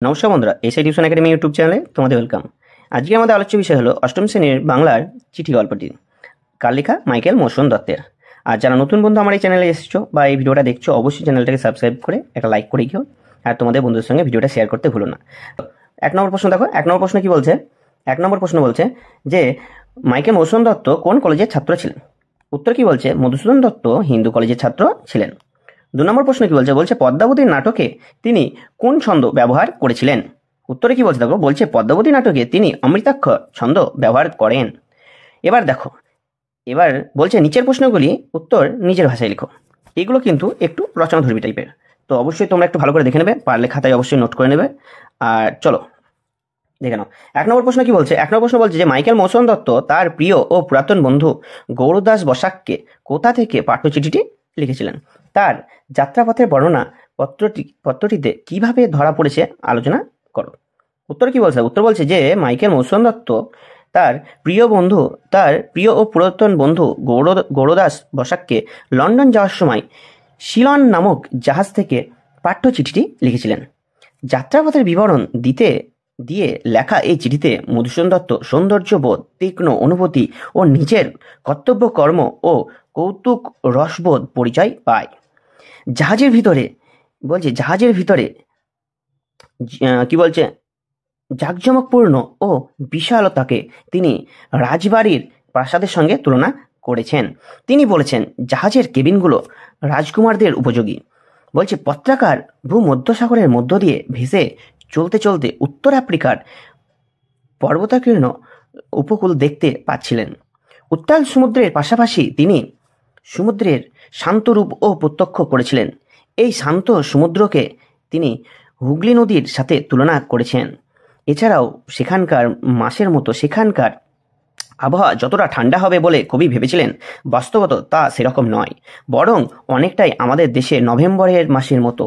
নমস্কার বন্ধুরা, SI tuition academy YouTube চ্যানেলে তোমাদের ওয়েলকাম। আজকে আমাদের আলোচ্য বিষয় হলো অষ্টম শ্রেণীর বাংলার চিঠি গল্পটি, কার লেখা? মাইকেল মধুসূদন দত্তের। আর যারা নতুন বন্ধু আমার এই চ্যানেলে এসেছো বা এই ভিডিওটা দেখছো, অবশ্যই চ্যানেলটাকে সাবস্ক্রাইব করে একটা লাইক করে দিও, আর তোমাদের বন্ধুদের সঙ্গে ভিডিওটা শেয়ার করতে ভুলো না। এক নম্বর প্রশ্ন দেখো, এক নম্বর প্রশ্ন কি বলছে? এক নম্বর প্রশ্ন বলছে যে মাইকেল মধুসূদন দত্ত কোন কলেজের ছাত্র ছিলেন? উত্তর কি বলছে? মধুসূদন দত্ত হিন্দু কলেজের ছাত্র ছিলেন। 2 নম্বর প্রশ্ন কি বলছে? বলছে পদ্মাবতী নাটকে তিনি কোন ছন্দ ব্যবহার করেছিলেন? উত্তরে কি বলছে দেখো, বলছে পদ্মাবতী নাটকে তিনি অমৃতাক্ষর ছন্দ ব্যবহার করেন। এবার দেখো, এবার বলছে নিচের প্রশ্নগুলি উত্তর নিজের ভাষায় লেখো। এগুলো কিন্তু একটু রচনাধর্মী টাইপের, তো অবশ্যই তোমরা একটু ভালো করে দেখে নেবে, পারলে খাতায় অবশ্যই নোট করে নেবে। আর চলো দেখে নাও। 1 নম্বর প্রশ্ন কি বলছে? 1 নম্বর প্রশ্ন বলছে যে মাইকেল মধুসূদন দত্ত তার প্রিয় ও পুরাতন বন্ধু গৌরদাস বসাককে কোথা থেকে পাঠ্যচিঠিটি লিখেছিলেন? তার যাত্রাপথের বর্ণনা পত্রটিতে কিভাবে ধরা পড়েছে আলোচনা করো। উত্তর কি বলছে? উত্তর বলছে যে মাইকেল মধুসূদন দত্ত তার প্রিয় ও পুরাতন বন্ধু গৌরদাস বসাককে লন্ডন যাওয়ার সময় শিলন নামক জাহাজ থেকে পাঠ্যচিঠিটি লিখেছিলেন। যাত্রাপথের বিবরণ দিয়ে লেখা এই চিঠিতে মধুসূদন দত্ত সৌন্দর্যবোধ, তীক্ষ্ণ অনুভূতি ও নিজের কর্তব্য কর্ম ও কৌতুক রসবোধ পরিচয় পায়। জাহাজের ভিতরে কি বলছে, জাঁকজমকপূর্ণ ও বিশালতাকে তিনি রাজবাড়ির প্রাসাদের সঙ্গে তুলনা করেছেন। তিনি বলেছেন জাহাজের কেবিনগুলো রাজকুমারদের উপযোগী। বলছে পত্রাকার ভূমধ্যসাগরের মধ্য দিয়ে ভেসে চলতে চলতে উত্তর আফ্রিকার পর্বতাকীর্ণ উপকূল দেখতে পাচ্ছিলেন। উত্তাল সমুদ্রের পাশাপাশি তিনি সমুদ্রের শান্ত রূপ ও প্রত্যক্ষ করেছিলেন। এই শান্ত সমুদ্রকে তিনি হুগলি নদীর সাথে তুলনা করেছেন। এছাড়াও সেখানকার মাসের মতো সেখানকার আবহাওয়া যতটা ঠান্ডা হবে বলে কবি ভেবেছিলেন, বাস্তবত তা সেরকম নয়, বরং অনেকটাই আমাদের দেশে নভেম্বরের মাসের মতো।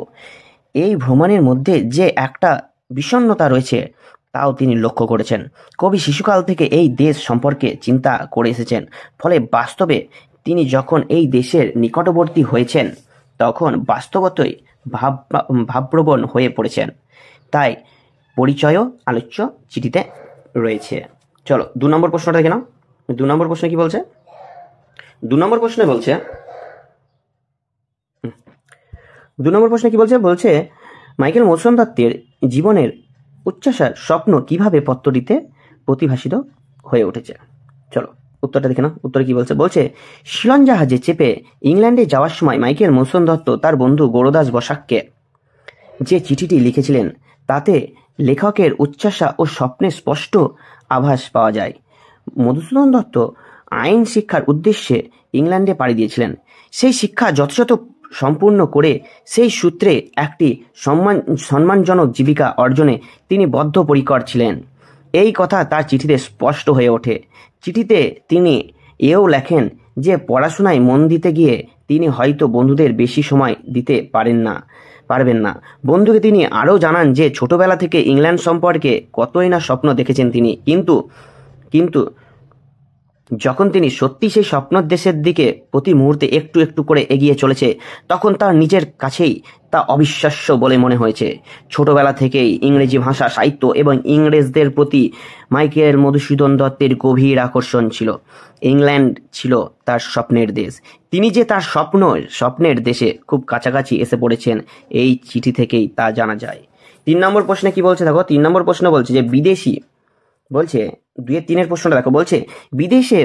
এই ভ্রমণের মধ্যে যে একটা বিষণ্ণতা রয়েছে তাও তিনি লক্ষ্য করেছেন। কবি শিশুকাল থেকে এই দেশ সম্পর্কে চিন্তা করে এসেছেন, ফলে বাস্তবে তিনি যখন এই দেশের নিকটবর্তী হয়েছেন তখন বাস্তবতই ভাবপ্রবণ হয়ে পড়েছেন। তাই পরিচয়ও আলোচ্য চিঠিতে রয়েছে। চলো 2 নম্বর প্রশ্নটা দেখে নাও। 2 নম্বর প্রশ্ন কি বলছে? 2 নম্বর প্রশ্নে বলছে 2 নম্বর প্রশ্নে কি বলছে? বলছে মাইকেল মধুসূদন দত্তের জীবনের উচ্চাশার স্বপ্ন কিভাবে পত্রটিতে প্রতিভাসিত হয়ে উঠেছে। চলো উত্তরটা দেখে নাও। উত্তরে কি বলছে? বলছে শিলন জাহাজে চেপে ইংল্যান্ডে যাওয়ার সময় মাইকেল মধুসূদন দত্ত তার বন্ধু গৌরদাস বসাককে যে চিঠিটি লিখেছিলেন তাতে লেখকের উচ্চাশা ও স্বপ্নের স্পষ্ট আভাস পাওয়া যায়। মধুসূদন দত্ত আইন শিক্ষার উদ্দেশ্যে ইংল্যান্ডে পাড়ি দিয়েছিলেন। সেই শিক্ষা যথাযথ সম্পূর্ণ করে সেই সূত্রে একটি সম্মানজনক জীবিকা অর্জনে তিনি বদ্ধপরিকর ছিলেন। এই কথা তার চিঠিতে স্পষ্ট হয়ে ওঠে। চিঠিতে তিনি এও লেখেন যে পড়াশোনায় মন দিতে গিয়ে তিনি হয়তো বন্ধুদের বেশি সময় দিতে পারবেন না। বন্ধুকে তিনি আরও জানান যে ছোটবেলা থেকে ইংল্যান্ড সম্পর্কে কতই না স্বপ্ন দেখেছেন তিনি, কিন্তু যখন তিনি সত্যি সেই স্বপ্নের দেশের দিকে প্রতি মুহূর্তে একটু একটু করে এগিয়ে চলেছে, তখন তার নিজের কাছেই তা অবিশ্বাস্য বলে মনে হয়েছে। ছোটবেলা থেকেই ইংরেজি ভাষা, সাহিত্য এবং ইংরেজদের প্রতি মাইকেল মধুসূদন দত্তের গভীর আকর্ষণ ছিল। ইংল্যান্ড ছিল তার স্বপ্নের দেশ। তিনি যে তার স্বপ্নের দেশে খুব কাছাকাছি এসে পড়েছেন এই চিঠি থেকেই তা জানা যায়। 3 নম্বর প্রশ্নে কি বলছে দেখো। 3 নম্বর প্রশ্ন বলছে যে বিদেশি, বলছে 2-3 প্রশ্নটা দেখো। বলছে বিদেশে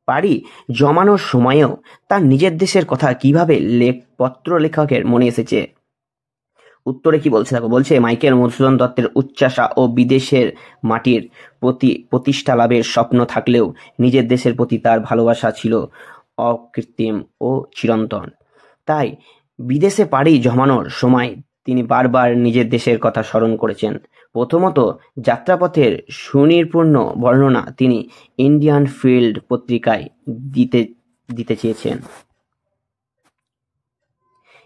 পাড়ি জমানোর সময়েও তার নিজের দেশের কথা কিভাবে পত্র লেখকের মনে এসেছে। উত্তরে কি বলছে দেখো। বলছে মাইকেল মধুসূদন দত্তের উচ্চাশা ও বিদেশের মাটির প্রতি প্রতিষ্ঠা লাভের স্বপ্ন থাকলেও নিজের দেশের প্রতি তার ভালোবাসা ছিল অকৃত্রিম ও চিরন্তন। তাই বিদেশে পাড়ি জমানোর সময় তিনি বারবার নিজের দেশের কথা স্মরণ করেছেন। প্রথমত যাত্রাপথের সুনির্পূর্ণ বর্ণনা তিনি ইন্ডিয়ান ফিল্ড পত্রিকায় দিতে চেয়েছেন।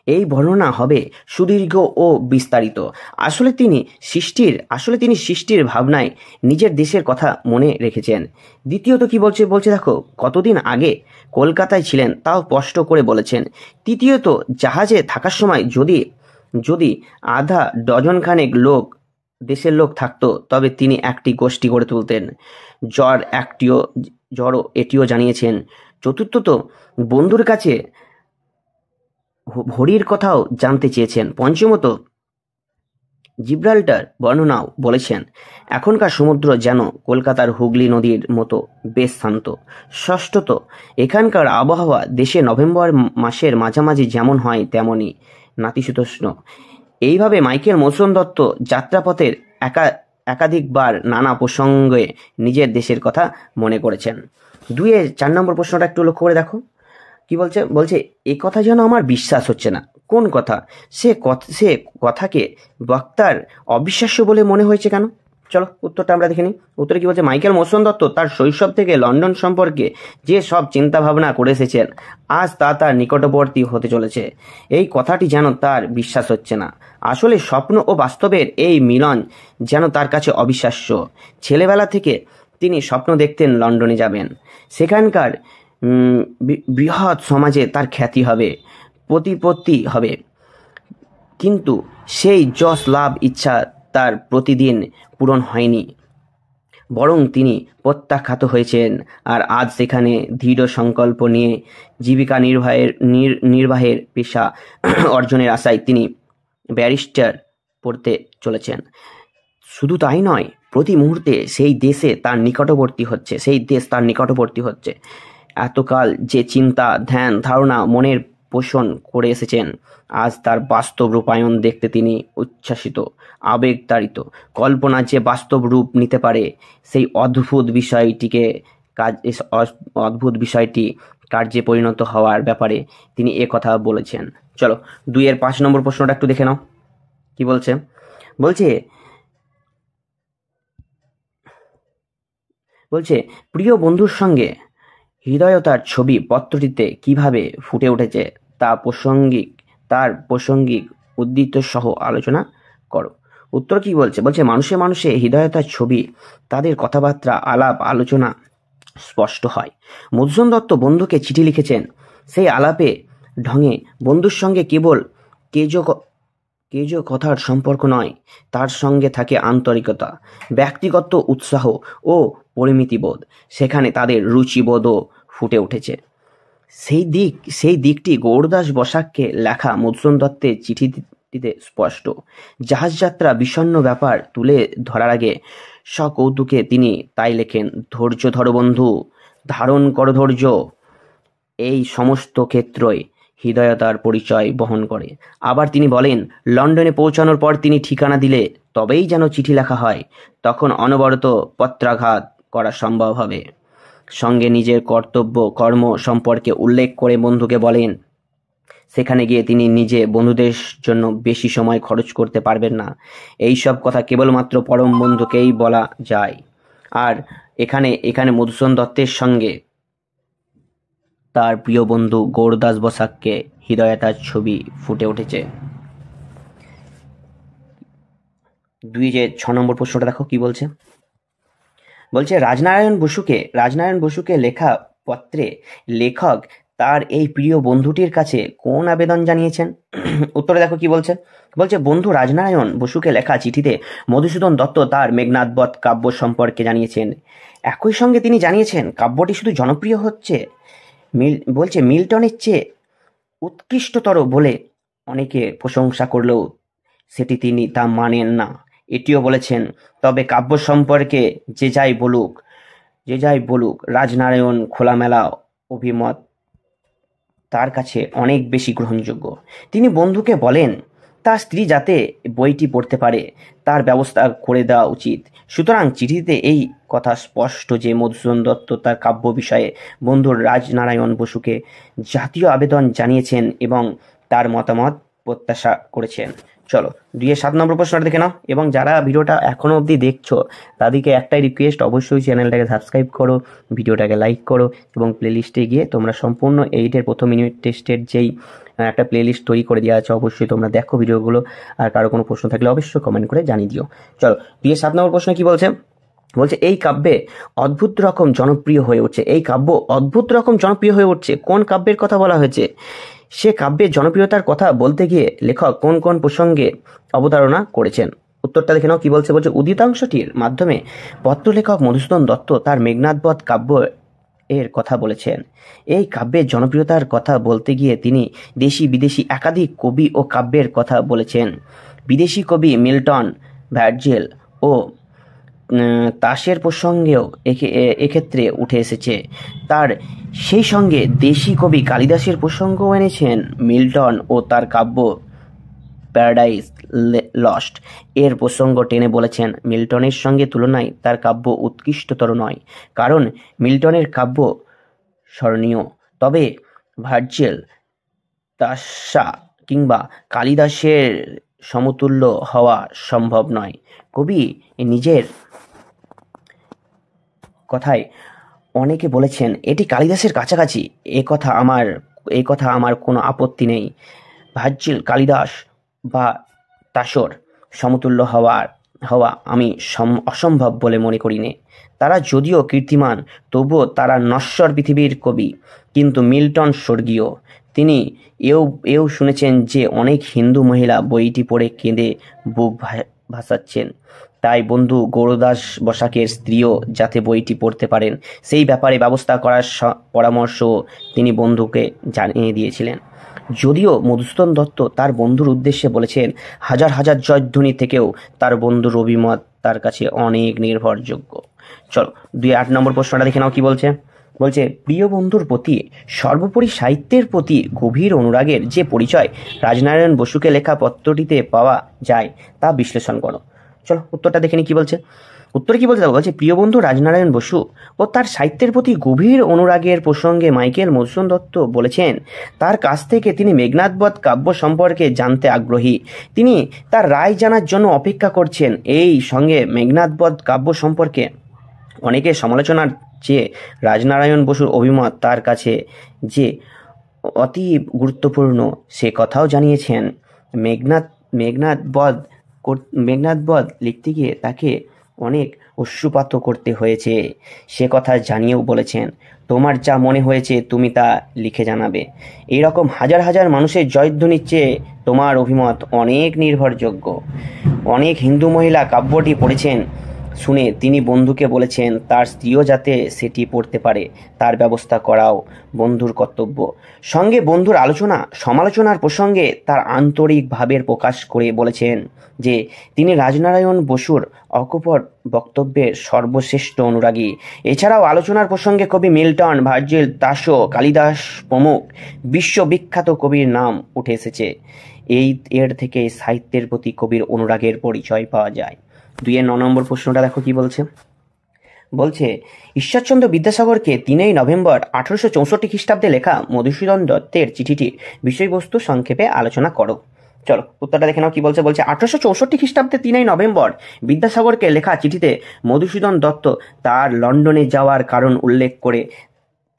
এই বর্ণনা হবে সুদীর্ঘ ও বিস্তারিত। আসলে তিনি সৃষ্টির ভাবনায় নিজের দেশের কথা মনে রেখেছেন। দ্বিতীয়ত কি বলছে? বলছে দেখো কতদিন আগে কলকাতায় ছিলেন তাও স্পষ্ট করে বলেছেন। তৃতীয়ত জাহাজে থাকার সময় যদি আধা ডজনখানেক লোক দেশের লোক থাকতো তবে তিনি একটি গোষ্ঠী গড়ে তুলতেন। জড়ও এটিও জানিয়েছেন। চতুর্থত, বন্ধুর কাছে হরির কথাও জানতে চেয়েছেন। পঞ্চমত, জিব্রাল্টার বর্ণনাও বলেছেন, এখনকার সমুদ্র যেন কলকাতার হুগলি নদীর মতো বেশ শান্ত। ষষ্ঠত, এখানকার আবহাওয়া দেশে নভেম্বর মাসের মাঝামাঝি যেমন হয় তেমনই নাতিশীতোষ্ণ। এইভাবে মাইকেল মধুসূদন দত্ত যাত্রাপথের একাধিকবার নানা প্রসঙ্গে নিজের দেশের কথা মনে করেছেন। 4 নম্বর প্রশ্নটা একটু লক্ষ্য করে দেখো কি বলছে। বলছে, এ কথা যেন আমার বিশ্বাস হচ্ছে না। কোন কথা? সে কথাকে বক্তার অবিশ্বাস্য বলে মনে হয়েছে কেন? চলো উত্তরটা আমরা দেখে নিই। উত্তরে কি বলছে, মাইকেল মধুসূদন দত্ত তার শৈশব থেকে লন্ডন সম্পর্কে যে সব চিন্তা ভাবনা করে এসেছেন, আজ তা তার নিকটবর্তী হতে চলেছে। এই কথাটি যেন তার বিশ্বাস হচ্ছে না। আসলে স্বপ্ন ও বাস্তবের এই মিলন যেন তার কাছে অবিশ্বাস্য। ছেলেবেলা থেকে তিনি স্বপ্ন দেখতেন লন্ডনে যাবেন, সেখানকার বৃহৎ সমাজে তার খ্যাতি হবে, প্রতিপত্তি হবে। কিন্তু সেই যশ লাভ ইচ্ছা তার প্রতিদিন পূরণ হয়নি, বরং তিনি প্রত্যাখ্যাত হয়েছেন। আর আজ সেখানে দৃঢ় সংকল্প নিয়ে জীবিকা নির্বাহের পেশা অর্জনের আশায় তিনি ব্যারিস্টার পড়তে চলেছেন। শুধু তাই নয়, প্রতি মুহূর্তে সেই দেশ তার নিকটবর্তী হচ্ছে। এতকাল যে চিন্তা, ধ্যান, ধারণা মনের পোষণ করে এসেছেন, আজ তার বাস্তব রূপায়ণ দেখতে তিনি উচ্ছ্বাসিত, আবেগতাড়িত। কল্পনা যে বাস্তব রূপ নিতে পারে, সেই অদ্ভুত বিষয়টি কার্যে পরিণত হওয়ার ব্যাপারে তিনি কথা বলেছেন। চলো 5 নম্বর প্রশ্নটা একটু দেখে নাও কি বলছে। বলছে, প্রিয় বন্ধুর সঙ্গে হৃদয়তার ছবি পত্রটিতে কিভাবে ফুটে উঠেছে তার প্রাসঙ্গিক উদ্ধৃত সহ আলোচনা করো। উত্তর কি বলছে, মানুষে মানুষে হৃদয়তার ছবি, তাদের কথাবার্তা, আলাপ আলোচনা স্পষ্ট হয়। মধুসূদন দত্ত বন্ধুকে চিঠি লিখেছেন। সেই আলাপে ঢঙে বন্ধুর সঙ্গে কেবল কেজ কথার সম্পর্ক নয়, তার সঙ্গে থাকে আন্তরিকতা, ব্যক্তিগত উৎসাহ ও পরিমিতিবোধ। সেখানে তাদের রুচিবোধও ফুটে উঠেছে। সেই দিকটি গৌরদাস বসাককে লেখা মধুসূদন দত্তের চিঠিটিতে স্পষ্ট। জাহাজ যাত্রা বিষণ্ণ ব্যাপার তুলে ধরার আগে সকৌতুকে তিনি তাই লেখেন, ধৈর্য ধরো বন্ধু, ধারণ করো ধৈর্য। এই সমস্ত ক্ষেত্রই হৃদয়তার পরিচয় বহন করে। আবার তিনি বলেন, লন্ডনে পৌঁছানোর পর তিনি ঠিকানা দিলে তবেই যেন চিঠি লেখা হয়, তখন অনবরত পত্রাঘাত করা সম্ভব হবে। সঙ্গে নিজের কর্ম সম্পর্কে উল্লেখ করে বন্ধুকে বলেন, সেখানে গিয়ে তিনি নিজে বন্ধুদের জন্য বেশি সময় খরচ করতে পারবেন না। এই সব কথা কেবলমাত্র পরম বন্ধুকেই বলা যায়। আর এখানে মধুসূদন দত্তের সঙ্গে তার প্রিয় বন্ধু গৌরদাস বসাককে হৃদয়তার ছবি ফুটে উঠেছে। 6 নম্বর প্রশ্নটা দেখো কি বলছে। রাজনারায়ণ বসুকে লেখা পত্রে লেখক তার এই প্রিয় বন্ধুটির কাছে কোন আবেদন জানিয়েছেন? উত্তরে দেখো কি বলছে। বন্ধু রাজনারায়ণ বসুকে লেখা চিঠিতে মধুসূদন দত্ত তার মেঘনাদবধ কাব্য সম্পর্কে জানিয়েছেন। একই সঙ্গে তিনি জানিয়েছেন, কাব্যটি শুধু জনপ্রিয় হচ্ছে, মিল্টনের চেয়ে উৎকৃষ্টতর বলে অনেকে প্রশংসা করলেও সেটি তিনি তা মানেন না। এটিও বলেছেন, তবে কাব্য সম্পর্কে যে যাই বলুক রাজনারায়ণ খোলামেলা অভিমত তার কাছে অনেক বেশি গ্রহণযোগ্য। তিনি বন্ধুকে বলেন, তার স্ত্রী যাতে বইটি পড়তে পারে তার ব্যবস্থা করে দেওয়া উচিত। সুতরাং চিঠিতে এই কথা স্পষ্ট যে মধুসূদন দত্ত তার কাব্য বিষয়ে বন্ধু রাজনারায়ণ বসুকে জাতীয় আবেদন জানিয়েছেন এবং তার মতামত প্রত্যাশা করেছেন। চলো 7 নম্বর প্রশ্নটা দেখে নাও। এবং যারা ভিডিওটা এখনো অবধি দেখছো তাদেরকে একটাই রিকোয়েস্ট, অবশ্যই চ্যানেলটাকে সাবস্ক্রাইব করো, ভিডিওটাকে লাইক করো এবং প্লেলিস্টে গিয়ে তোমরা সম্পূর্ণ 8-এর প্রথম ইউনিট টেস্টের যেই একটা প্লেলিস্ট তৈরি করে দেওয়া আছে, অবশ্যই তোমরা দেখো ভিডিওগুলো। আর কারো কোনো প্রশ্ন থাকলে অবশ্যই কমেন্ট করে জানিয়ে দিও। চলো 7 নম্বর প্রশ্ন কি বলছে। এই কাব্যে অদ্ভুত রকম জনপ্রিয় হয়ে উঠছে। কোন কাব্যের কথা বলা হয়েছে? সে কাব্যের জনপ্রিয়তার কথা বলতে গিয়ে লেখক কোন কোন প্রসঙ্গে অবতারণা করেছেন? উত্তরটা দেখে নাও কি বলছে। বলছে উদিতাংশটির মাধ্যমে পত্রলেখক মধুসূদন দত্ত তার মেঘনাদবধ কাব্য এর কথা বলেছেন। এই কাব্যের জনপ্রিয়তার কথা বলতে গিয়ে তিনি দেশি বিদেশি একাধিক কবি ও কাব্যের কথা বলেছেন। বিদেশি কবি মিল্টন, ভার্জিল ও তাসের প্রসঙ্গেও এক্ষেত্রে উঠে এসেছে। তার সেই সঙ্গে দেশি কবি কালিদাসের প্রসঙ্গও এনেছেন। মিল্টন ও তার কাব্য প্যারাডাইস লস্ট এর প্রসঙ্গ টেনে বলেছেন, মিল্টনের সঙ্গে তুলনায় তার কাব্য উৎকৃষ্টতর নয়, কারণ মিল্টনের কাব্য স্মরণীয়, তবে ভার্জিল, তাসা কিংবা কালিদাসের সমতুল্য হওয়া সম্ভব নয়। কবি নিজের কথায় অনেকে বলেছেন এটি কালিদাসের কাছাকাছি। এ কথা আমার কোনো আপত্তি নেই। ভার্জিল কালিদাস বা তাসর সমতুল্য হওয়া আমি অসম্ভব বলে মনে করি নে। তারা যদিও কীর্তিমান, তবুও তারা নশ্বর পৃথিবীর কবি, কিন্তু মিল্টন স্বর্গীয়। তিনি এও শুনেছেন যে অনেক হিন্দু মহিলা বইটি পড়ে কেঁদে বুক ভাসাচ্ছেন। তাই বন্ধু গৌরদাস বসাকের স্ত্রীও যাতে বইটি পড়তে পারেন সেই ব্যাপারে ব্যবস্থা করার পরামর্শ তিনি বন্ধুকে জানিয়ে দিয়েছিলেন। যদিও মধুসূদন দত্ত তার বন্ধুর উদ্দেশ্যে বলেছেন, হাজার হাজার জয়ধ্বনি থেকেও তার বন্ধুর অভিমত তার কাছে অনেক নির্ভরযোগ্য। চলো 8 নম্বর প্রশ্নটা দেখে নাও কি বলছে। বলছে প্রিয় বন্ধুর প্রতি, সর্বোপরি সাহিত্যের প্রতি গভীর অনুরাগের যে পরিচয় রাজনারায়ণ বসুকে লেখা পত্রটিতে পাওয়া যায় তা বিশ্লেষণ করো। চলো উত্তরটা দেখে নি কি বলছে। উত্তরে কি বলছে? বলছে প্রিয় বন্ধু রাজনারায়ণ বসু ও তার সাহিত্যের প্রতি গভীর অনুরাগের প্রসঙ্গে মাইকেল মধুসূদন দত্ত বলেছেন, তার কাছ থেকে তিনি মেঘনাদবধ কাব্য সম্পর্কে জানতে আগ্রহী। তিনি তার রায় জানার জন্য অপেক্ষা করছেন। এই সঙ্গে মেঘনাদবধ কাব্য সম্পর্কে অনেকের সমালোচনার চেয়ে রাজনারায়ণ বসুর অভিমত তার কাছে যে অতি গুরুত্বপূর্ণ সে কথাও জানিয়েছেন। মেঘনাদবধ লিখতে গিয়ে তাকে অনেক অশ্রুপাতও করতে হয়েছে সে কথা জানিয়েও বলেছেন, তোমার যা মনে হয়েছে তুমি তা লিখে জানাবে। এইরকম হাজার হাজার মানুষের জয়ধ্বনির চেয়ে তোমার অভিমত অনেক নির্ভরযোগ্য। অনেক হিন্দু মহিলা কাব্যটি পড়েছেন শুনে তিনি বন্ধুকে বলেছেন তার স্ত্রীও যাতে সেটি পড়তে পারে তার ব্যবস্থা করাও বন্ধুর কর্তব্য। সঙ্গে বন্ধুর সমালোচনার প্রসঙ্গে তার আন্তরিক ভাবের প্রকাশ করে বলেছেন যে তিনি রাজনারায়ণ বসুর অকপট বক্তব্যের সর্বশ্রেষ্ঠ অনুরাগী। এছাড়াও আলোচনার প্রসঙ্গে কবি মিল্টন, ভার্জিল, তাসো, কালিদাস প্রমুখ বিশ্ববিখ্যাত কবির নাম উঠে এসেছে। এর থেকে সাহিত্যের প্রতি কবির অনুরাগের পরিচয় পাওয়া যায়। 9 নম্বর প্রশ্নটা দেখো কি বলছে। বলছে ঈশ্বরচন্দ্র বিদ্যাসাগরকে 3 নভেম্বর 1864 খ্রিস্টাব্দে লেখা মধুসূদন দত্তের চিঠিটির বিষয়বস্তু সংক্ষেপে আলোচনা করো। চলো উত্তরটা দেখে নাও কি বলছে। বলছে 1864 খ্রিস্টাব্দে 3 নভেম্বর বিদ্যাসাগরকে লেখা চিঠিতে মধুসূদন দত্ত তার লন্ডনে যাওয়ার কারণ উল্লেখ করে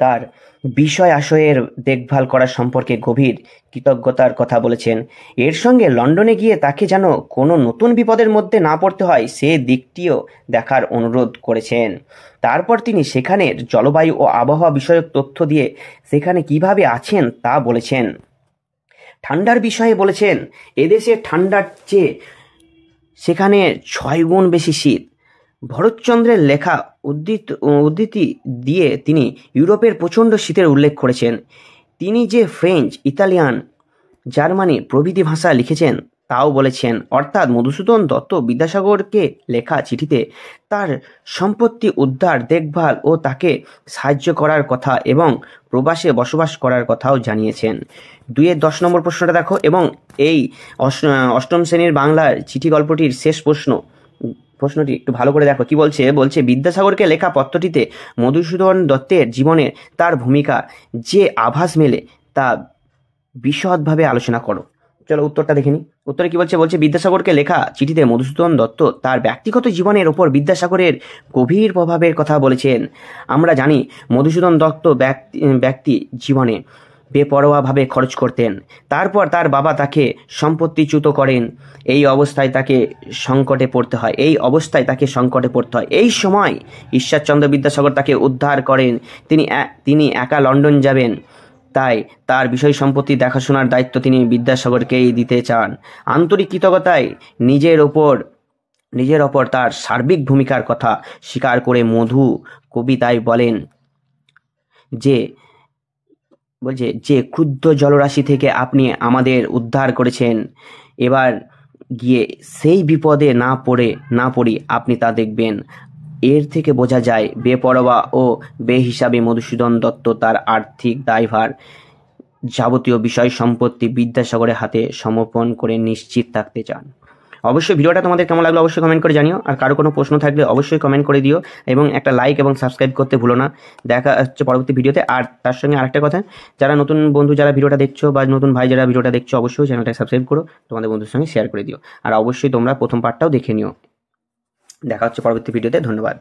তার বিষয় আশয়ের দেখভাল করার সম্পর্কে গভীর কৃতজ্ঞতার কথা বলেছেন। এর সঙ্গে লন্ডনে গিয়ে তাকে যেন কোনো নতুন বিপদের মধ্যে না পড়তে হয় সে দিকটিও দেখার অনুরোধ করেছেন। তারপর তিনি সেখানের জলবায়ু ও আবহাওয়া বিষয়ক তথ্য দিয়ে সেখানে কিভাবে আছেন তা বলেছেন। ঠান্ডার বিষয়ে বলেছেন, এদেশের ঠান্ডার চেয়ে সেখানে 6 গুণ বেশি শীত। ভরতচন্দ্রের লেখা উদ্ধৃতি দিয়ে তিনি ইউরোপের প্রচণ্ড শীতের উল্লেখ করেছেন। তিনি যে ফ্রেঞ্চ, ইতালিয়ান, জার্মানি প্রভৃতি ভাষা লিখেছেন তাও বলেছেন। অর্থাৎ মধুসূদন দত্ত বিদ্যাসাগরকে লেখা চিঠিতে তার সম্পত্তি উদ্ধার, দেখভাল ও তাকে সাহায্য করার কথা এবং প্রবাসে বসবাস করার কথাও জানিয়েছেন। 10 নম্বর প্রশ্নটা দেখো এবং এই 8ম শ্রেণীর বাংলার চিঠি গল্পটির শেষ প্রশ্নটি একটু ভালো করে দেখো কি বলছে। বলছে বিদ্যাসাগরকে লেখা পত্রটিতে মধুসূদন দত্তের জীবনে তার ভূমিকা যে আভাস মেলে তা বিশদভাবে আলোচনা করো। চলো উত্তরটা দেখে নি। উত্তরে কি বলছে। বলছে বিদ্যাসাগরকে লেখা চিঠিতে মধুসূদন দত্ত তার ব্যক্তিগত জীবনের ওপর বিদ্যাসাগরের গভীর প্রভাবের কথা বলেছেন। আমরা জানি মধুসূদন দত্ত ব্যক্তি জীবনে বেপরোয়াভাবে খরচ করতেন। তারপর তার বাবা তাকে সম্পত্তিচ্যুত করেন। এই অবস্থায় তাকে সংকটে পড়তে হয়। এই সময় ঈশ্বরচন্দ্র বিদ্যাসাগর তাকে উদ্ধার করেন। তিনি একা লন্ডন যাবেন, তাই তার বিষয় সম্পত্তি দেখাশোনার দায়িত্ব তিনি বিদ্যাসাগরকেই দিতে চান। আন্তরিক কৃতজ্ঞতায় নিজের ওপর নিজের ওপর তার সার্বিক ভূমিকার কথা স্বীকার করে মধু কবিতায় বলেন যে যে ক্ষুদ্র জলরাশি থেকে আপনি আমাদের উদ্ধার করেছেন, এবার গিয়ে সেই বিপদে না পড়ি আপনি তা দেখবেন। এর থেকে বোঝা যায় বেপরোয়া ও বেহিসাবি মধুসূদন দত্ত তার আর্থিক দায়ভার যাবতীয় বিষয় সম্পত্তি বিদ্যাসাগরের হাতে সমর্পণ করে নিশ্চিত থাকতে চান। অবশ্যই ভিডিওটা তোমাদের কেমন লাগলো অবশ্যই কমেন্ট করে জানিও, আর কারো কোনো প্রশ্ন থাকলে অবশ্যই কমেন্ট করে দিও এবং একটা লাইক এবং সাবস্ক্রাইব করতে ভুলো না। দেখা হচ্ছে পরবর্তী ভিডিওতে। আর তার সঙ্গে আরেকটা কথা, যারা নতুন বন্ধু যারা ভিডিওটা দেখছো বা নতুন ভাই যারা ভিডিওটা দেখছো, অবশ্যই চ্যানেলটা সাবস্ক্রাইব করো, তোমাদের বন্ধুর সঙ্গে শেয়ার করে দিও। আর অবশ্যই তোমরা প্রথম পার্টটাও দেখে নিও। দেখা হচ্ছে পরবর্তী ভিডিওতে। ধন্যবাদ।